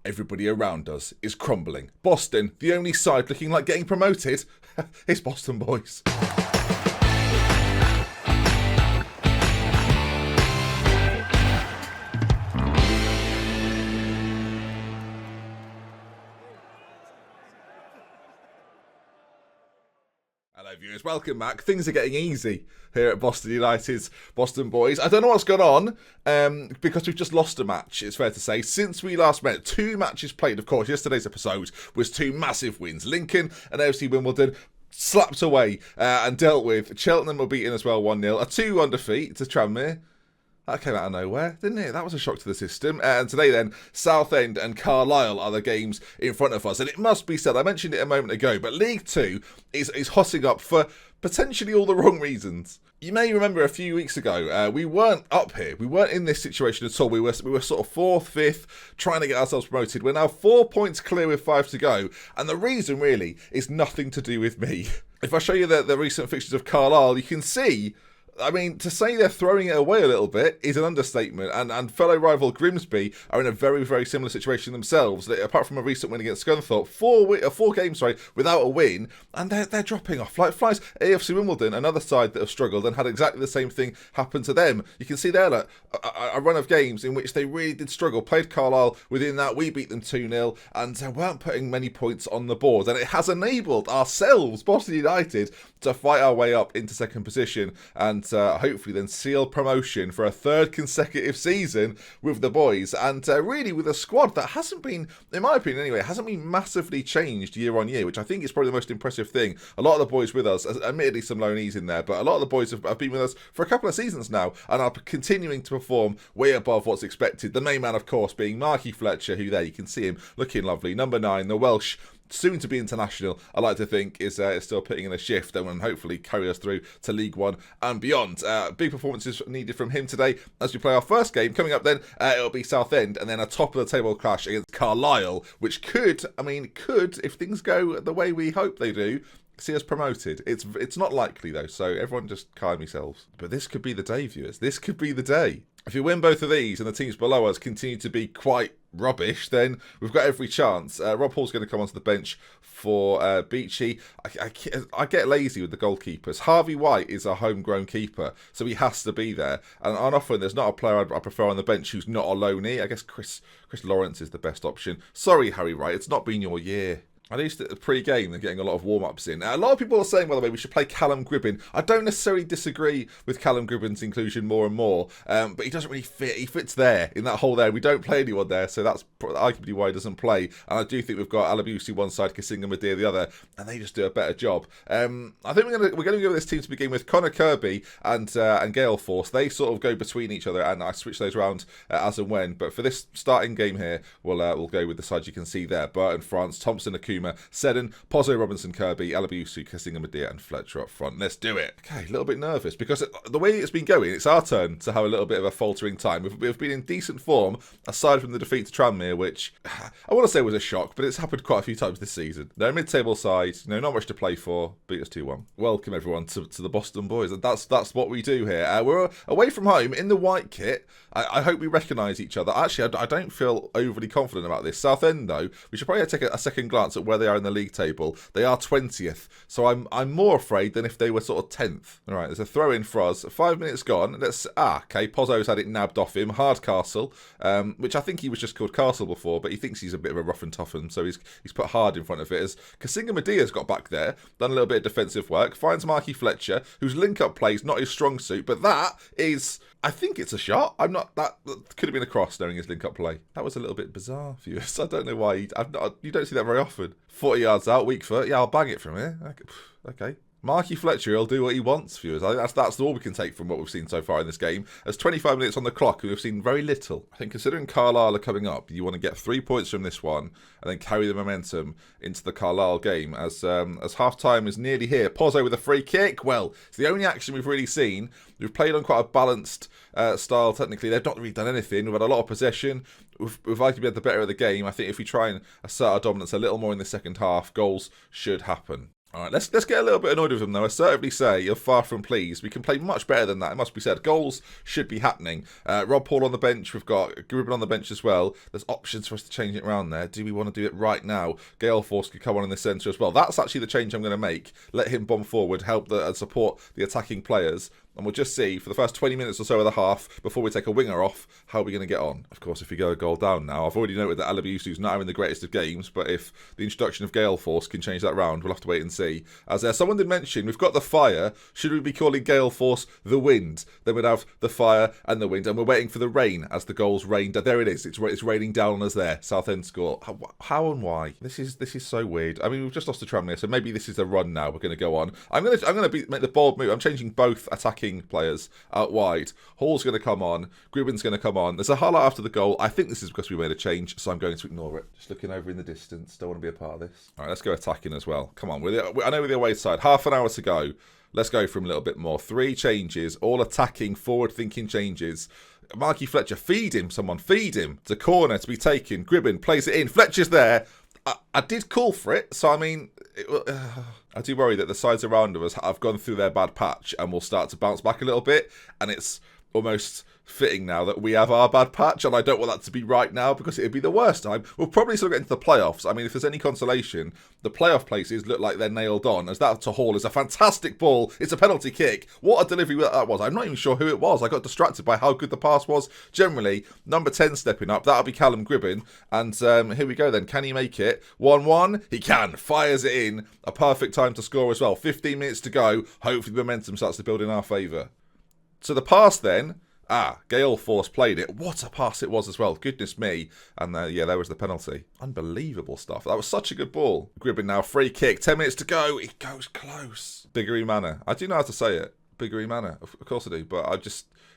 Everybody around us is crumbling. Boston, the only side looking like getting promoted, it's Boston boys. Hello viewers, welcome back. Things are getting easy here at Boston United's Boston Boys. I don't know what's gone on, because we've just lost a match, it's fair to say. Since we last met, 2 matches played, of course. Yesterday's episode was 2 massive wins. Lincoln and AFC Wimbledon slapped away and dealt with. Cheltenham were beaten as well 1-0. A 2-1 defeat to Tranmere. That came out of nowhere, didn't it? That was a shock to the system. And today then, Southend and Carlisle are the games in front of us. And it must be said, I mentioned it a moment ago, but League 2 is hotting up for potentially all the wrong reasons. You may remember a few weeks ago, we weren't up here. We weren't in this situation at all. We were sort of 4th, 5th, trying to get ourselves promoted. We're now 4 points clear with 5 to go. And the reason really is nothing to do with me. If I show you the recent fixtures of Carlisle, you can see, I mean, to say they're throwing it away a little bit is an understatement. And fellow rival Grimsby are in a very, very similar situation themselves. They, apart from a recent win against Scunthorpe, 4 games without a win, and they're dropping off like flies. AFC Wimbledon, another side that have struggled and had exactly the same thing happen to them. You can see there like, a run of games in which they really did struggle. Played Carlisle within that, we beat them 2-0, and weren't putting many points on the board. And it has enabled ourselves, Boston United, to fight our way up into 2nd position and hopefully then seal promotion for a 3rd consecutive season with the boys, and really with a squad that hasn't been, in my opinion anyway, hasn't been massively changed year on year, which I think is probably the most impressive thing. A lot of the boys with us, admittedly some loanees in there, but a lot of the boys have been with us for a couple of seasons now and are continuing to perform way above what's expected. The main man, of course, being Marky Fletcher, who there you can see him looking lovely, number 9, the Welsh, soon to be international, I like to think, is still putting in a shift and will hopefully carry us through to League One and beyond. Big performances needed from him today as we play our first game. Coming up then, it'll be Southend and then a top of the table clash against Carlisle, which could, if things go the way we hope they do, see us promoted. It's not likely though, so everyone just calm yourselves. But this could be the day, viewers. This could be the day. If you win both of these and the teams below us continue to be quite rubbish, then we've got every chance. Rob Hall's going to come onto the bench for Beachy. I get lazy with the goalkeepers. Harvey White is a homegrown keeper, so he has to be there. And often there's not a player I prefer on the bench who's not a loanee. I guess Chris Lawrence is the best option. Sorry, Harry Wright, it's not been your year. At least at the pre-game, they're getting a lot of warm-ups in. A lot of people are saying, by the way, we should play Callum Gribbin. I don't necessarily disagree with Callum Gribbin's inclusion more and more, but he doesn't really fit. He fits there, in that hole there. We don't play anyone there, so that's arguably why he doesn't play. And I do think we've got Alabusi one side, Kasinga Madea the other, and they just do a better job. I think we're going to go with this team to begin with. Connor Kirby and Gale Force, they sort of go between each other, and I switch those around as and when. But for this starting game here, we'll go with the side you can see there. Burton, France, Thompson, Akuma, Seddon, Pozzo, Robinson, Kirby, Alabusu, Kasinga Madea and Fletcher up front. Let's do it. Okay, a little bit nervous because the way it's been going, it's our turn to have a little bit of a faltering time. We've been in decent form, aside from the defeat to Tranmere, which I want to say was a shock, but it's happened quite a few times this season. They're a mid-table side, not much to play for, beat us 2-1. Welcome everyone to the Boston Boys, and that's what we do here. We're away from home in the white kit. I hope we recognise each other. Actually, I don't feel overly confident about this. Southend, though, we should probably take a second glance at where they are in the league table. They are 20th, so I'm more afraid than if they were sort of 10th. All right, there's a throw in for us. 5 minutes gone. Okay, Pozzo's had it nabbed off him. Hardcastle, which I think he was just called Castle before, but he thinks he's a bit of a rough and tough one, so he's put hard in front of it. As Kasinga Madea's got back there, done a little bit of defensive work, finds Marky Fletcher, whose link-up play is not his strong suit, but that is, I think it's a shot. That could have been a cross during his link-up play. That was a little bit bizarre, viewers. I don't know why. You don't see that very often. 40 yards out, weak foot. Yeah, I'll bang it from here. Okay. Marky Fletcher, he'll do what he wants, viewers. I think that's all we can take from what we've seen so far in this game. There's 25 minutes on the clock and we've seen very little. I think considering Carlisle are coming up, you want to get 3 points from this one and then carry the momentum into the Carlisle game as half-time is nearly here. Pozzo with a free kick. Well, it's the only action we've really seen. We've played on quite a balanced style technically. They've not really done anything. We've had a lot of possession. We've arguably had the better of the game. I think if we try and assert our dominance a little more in the second half, goals should happen. All right, let's get a little bit annoyed with them, though. I certainly say you're far from pleased. We can play much better than that, it must be said. Goals should be happening. Rob Paul on the bench. We've got Gribben on the bench as well. There's options for us to change it around there. Do we want to do it right now? Gale Force could come on in the centre as well. That's actually the change I'm going to make. Let him bomb forward, help and support the attacking players. And we'll just see, for the first 20 minutes or so of the half, before we take a winger off, how we're going to get on. Of course, if we go a goal down now, I've already noted that Alabiusu's not having the greatest of games, but if the introduction of Gale Force can change that round, we'll have to wait and see. As someone did mention, we've got the fire. Should we be calling Gale Force the wind? Then we'd have the fire and the wind, and we're waiting for the rain as the goals rain. There it is. It's raining down on us there. Southend score. How and why? This is so weird. I mean, we've just lost to Tranmere, so maybe this is a run now. We're going to go on. I'm going to make the bold move. I'm changing both attacking players out wide. Hall's going to come on. Gribben's going to come on. There's a highlight after the goal. I think this is because we made a change, so I'm going to ignore it. Just looking over in the distance. Don't want to be a part of this. All right, let's go attacking as well. Come on. I know we're the away side. Half an hour to go. Let's go for him a little bit more. 3 changes, all attacking, forward-thinking changes. Marky Fletcher, feed him, someone. Feed him. It's a corner to be taken. Gribben plays it in. Fletcher's there. I did call for it, so I mean, I do worry that the sides around us have gone through their bad patch and will start to bounce back a little bit, and it's almost fitting now that we have our bad patch, and I don't want that to be right now because it would be the worst time. We'll probably still get into the playoffs. I mean, if there's any consolation, the playoff places look like they're nailed on, as that to Hall is a fantastic ball. It's a penalty kick. What a delivery that was. I'm not even sure who it was. I got distracted by how good the pass was. Generally, number 10 stepping up. That'll be Callum Gribben. And here we go then. Can he make it? 1-1. He can. Fires it in. A perfect time to score as well. 15 minutes to go. Hopefully the momentum starts to build in our favour. So the pass then... Gale Force played it. What a pass it was as well. Goodness me. And yeah, there was the penalty. Unbelievable stuff. That was such a good ball. Gribben now, free kick. 10 minutes to go. It goes close. Biggery Manor. I do know how to say it. Biggery Manor. Of course I do. But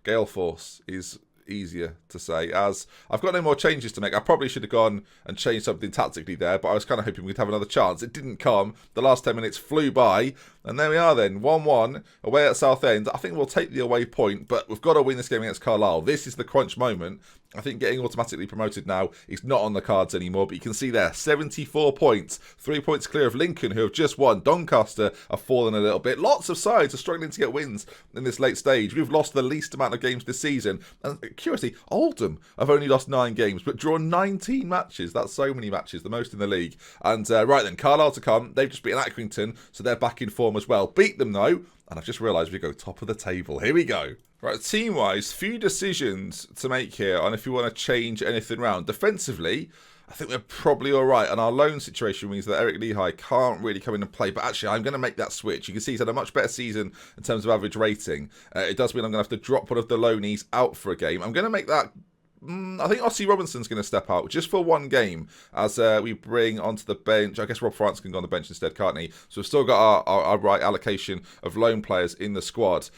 Gale Force is easier to say, as I've got no more changes to make. I probably should have gone and changed something tactically there, but I was kind of hoping we'd have another chance. It didn't come. The last 10 minutes flew by, and there we are then, 1-1 away at Southend. I think we'll take the away point, but we've got to win this game against Carlisle. This is the crunch moment. I think getting automatically promoted now is not on the cards anymore, but you can see there, 74 points, 3 points clear of Lincoln, who have just won. Doncaster have fallen a little bit. Lots of sides are struggling to get wins in this late stage. We've lost the least amount of games this season, and curiously, Oldham have only lost 9 games, but drawn 19 matches. That's so many matches, the most in the league. And right then, Carlisle to come. They've just beaten Accrington, so they're back in form as well. Beat them though, and I've just realised we go top of the table. Here we go. Right, team-wise, few decisions to make here on if you want to change anything around. Defensively, I think we're probably all right. And our loan situation means that Eric Lehigh can't really come in and play. But actually, I'm going to make that switch. You can see he's had a much better season in terms of average rating. It does mean I'm going to have to drop one of the loanees out for a game. I'm going to make that... I think Ossie Robinson's going to step out just for one game as we bring onto the bench. I guess Rob France can go on the bench instead, can't he? So we've still got our right allocation of loan players in the squad.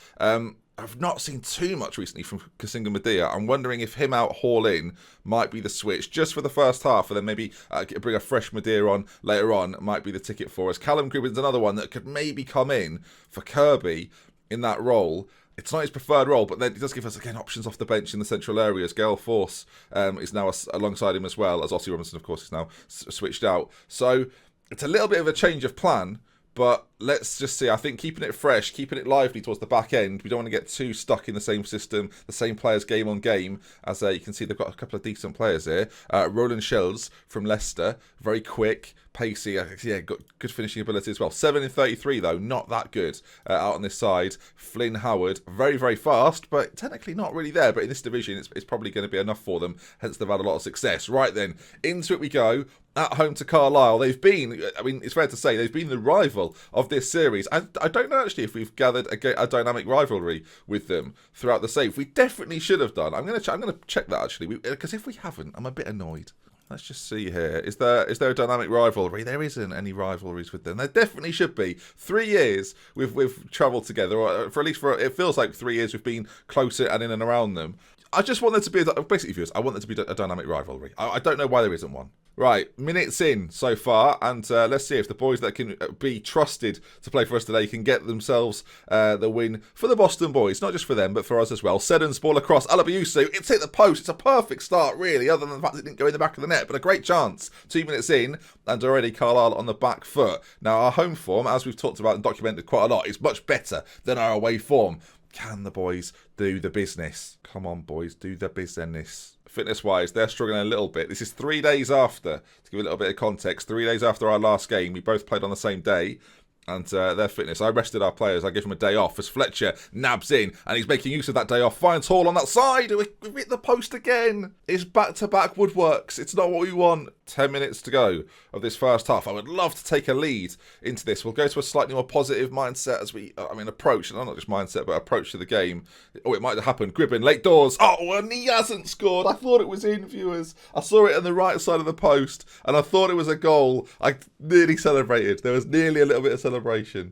I've not seen too much recently from Kasinga Medea. I'm wondering if him out, Hall in might be the switch just for the first half, and then maybe bring a fresh Medea on later on might be the ticket for us. Callum Gribben's another one that could maybe come in for Kirby in that role. It's not his preferred role, but then it does give us, again, options off the bench in the central areas. Gale Force is now alongside him as well, as Ossie Robinson, of course, is now switched out. So it's a little bit of a change of plan, but let's just see. I think keeping it fresh, keeping it lively towards the back end. We don't want to get too stuck in the same system, the same players game on game. As you can see, they've got a couple of decent players here. Roland Shells from Leicester, very quick, pacey. Yeah, got good finishing ability as well. 7 in 33 though, not that good out on this side. Flynn Howard, very, very fast, but technically not really there. But in this division, it's probably going to be enough for them. Hence, they've had a lot of success. Right then, into it we go. At home to Carlisle. They've been, I mean, it's fair to say, they've been the rival of this series. I don't know actually if we've gathered a dynamic rivalry with them throughout the save. We definitely should have done. I'm gonna check that actually, because if we haven't, I'm a bit annoyed. Let's just see here. Is there a dynamic rivalry? There isn't any rivalries with them. There definitely should be. 3 years we've travelled together, or for at least it feels like 3 years we've been closer and in and around them. I just want there to be basically, viewers, I want there to be a dynamic rivalry. I don't know why there isn't one. Right, minutes in so far, and let's see if the boys that can be trusted to play for us today can get themselves the win for the Boston boys. Not just for them, but for us as well. Seddon's ball across. Alabiusu, it's hit the post. It's a perfect start, really, other than the fact it didn't go in the back of the net, but a great chance. 2 minutes in, and already Carlisle on the back foot. Now, our home form, as we've talked about and documented quite a lot, is much better than our away form. Can the boys do the business? Come on, boys, do the business. Fitness-wise, they're struggling a little bit. This is 3 days after, to give a little bit of context, 3 days after our last game. We both played on the same day. And their fitness. I rested our players. I gave them a day off as Fletcher nabs in. And he's making use of that day off. Finds Hall on that side. We've hit the post again. It's back-to-back woodworks. It's not what we want. 10 minutes to go of this first half. I would love to take a lead into this. We'll go to a slightly more positive mindset as we, approach. Not just mindset, but approach to the game. Oh, it might have happened. Gribbin, late doors. Oh, and he hasn't scored. I thought it was in, viewers. I saw it on the right side of the post. And I thought it was a goal. I nearly celebrated. There was nearly a little bit of celebration.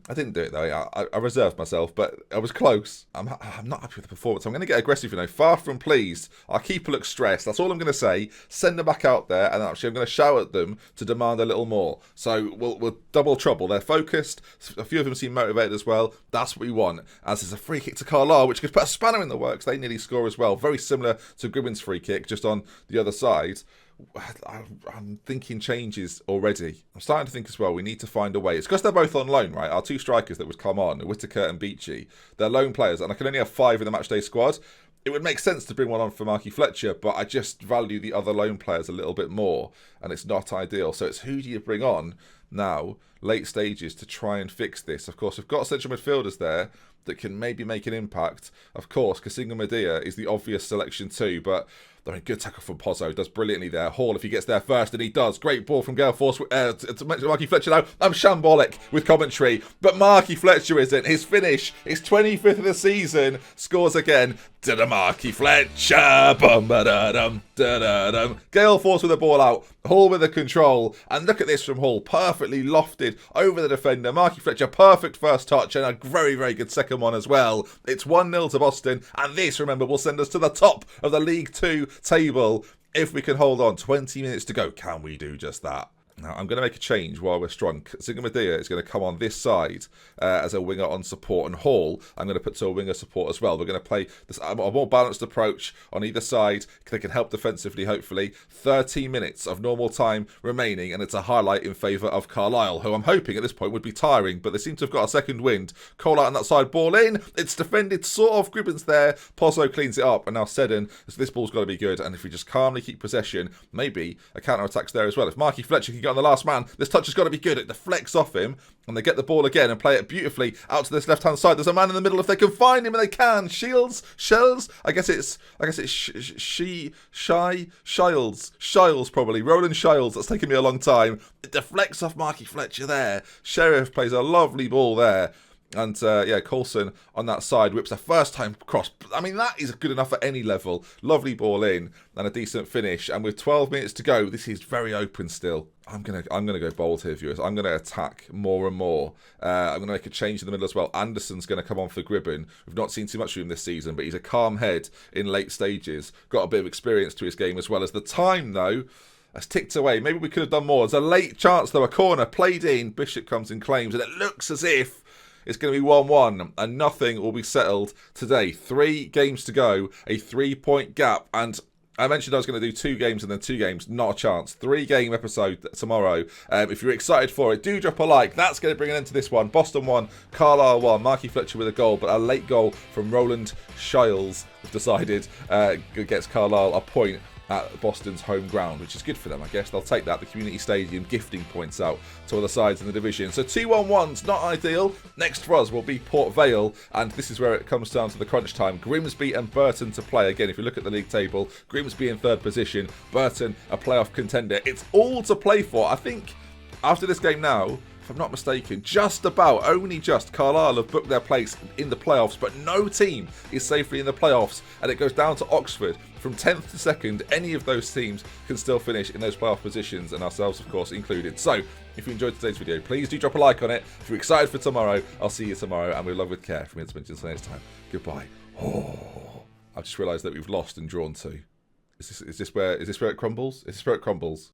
I didn't do it though. I reserved myself, but I was close. I'm not happy with the performance. I'm going to get aggressive, Far from pleased. Our keeper looks stressed. That's all I'm going to say. Send them back out there, and actually I'm going to shout at them to demand a little more. So we'll double trouble. They're focused. A few of them seem motivated as well. That's what we want. As there's a free kick to Carlisle, which could put a spanner in the works. They nearly score as well. Very similar to Gribbin's free kick, just on the other side. I'm thinking changes already. I'm starting to think as well, we need to find a way. It's because they're both on loan, right? Our two strikers that would come on, Whittaker and Beachy, they're loan players, and I can only have 5 in the matchday squad. It would make sense to bring one on for Marky Fletcher, but I just value the other loan players a little bit more, and it's not ideal. So it's who do you bring on now, late stages, to try and fix this? Of course, we've got central midfielders there that can maybe make an impact. Of course, Kasinga Medea is the obvious selection too, but good tackle from Pozzo, does brilliantly there. Hall, if he gets there first, and he does. Great ball from Gale Force to Marky Fletcher now. I'm shambolic with commentary, but Marky Fletcher isn't. His finish, his 25th of the season, scores again. Da-da Marky Fletcher. Bum-ba-da-dum, da-da-dum. Gale Force with the ball out. Hall with the control. And look at this from Hall. Perfectly lofted over the defender. Marky Fletcher, perfect first touch, and a very, very good second one as well. It's 1-0 to Boston, and this, remember, will send us to the top of the League 2 table if we can hold on. 20 minutes to go. Can we do just that? Now, I'm going to make a change while we're strong. Kasinga Medea is going to come on this side as a winger on support, and Hall I'm going to put to a winger support as well. We're going to play this a more balanced approach on either side. They can help defensively, hopefully. 13 minutes of normal time remaining, and it's a highlight in favour of Carlisle, who I'm hoping at this point would be tiring, but they seem to have got a second wind. Cole out on that side, ball in. It's defended, sort of. Gribbin's there. Pozzo cleans it up, and now Seddon. So this ball's got to be good, and if we just calmly keep possession, maybe a counter-attack's there as well. If Marky Fletcher can get on the last man, this touch has got to be good. It deflects off him, and they get the ball again and play it beautifully out to this left-hand side. There's a man in the middle if they can find him, and they can. Shells, I guess it's Shiles probably. Roland Shiles. That's taken me a long time. It deflects off Marky Fletcher there. Sheriff plays a lovely ball there. And, Coulson on that side whips a first-time cross. I mean, that is good enough at any level. Lovely ball in and a decent finish. And with 12 minutes to go, this is very open still. I'm gonna go bold here, viewers. I'm going to attack more and more. I'm going to make a change in the middle as well. Anderson's going to come on for Gribbin. We've not seen too much of him this season, but he's a calm head in late stages. Got a bit of experience to his game as well. As the time, though, has ticked away. Maybe we could have done more. There's a late chance, though. A corner played in. Bishop comes and claims, and it looks as if it's going to be 1-1, and nothing will be settled today. 3 games to go, a 3-point gap, and I mentioned I was going to do 2 games and then 2 games. Not a chance. 3-game episode tomorrow. If you're excited for it, do drop a like. That's going to bring an end to this one. Boston 1, Carlisle 1. Marky Fletcher with a goal, but a late goal from Roland Shiles decided gets Carlisle a point at Boston's home ground, which is good for them, I guess. They'll take that. The community stadium gifting points out to other sides in the division. So 2-1-1's not ideal. Next for us will be Port Vale, and this is where it comes down to the crunch time. Grimsby and Burton to play. Again, if you look at the league table, Grimsby in 3rd position, Burton a playoff contender. It's all to play for. I think after this game now, if I'm not mistaken, just about, only just, Carlisle have booked their place in the playoffs, but no team is safely in the playoffs, and it goes down to Oxford. From 10th to 2nd, any of those teams can still finish in those playoff positions, and ourselves, of course, included. So, if you enjoyed today's video, please do drop a like on it. If you're excited for tomorrow, I'll see you tomorrow, and with love with care from Intimate until next time. Goodbye. Oh, I've just realised that we've lost and drawn 2. Is this where it crumbles? Is this where it crumbles?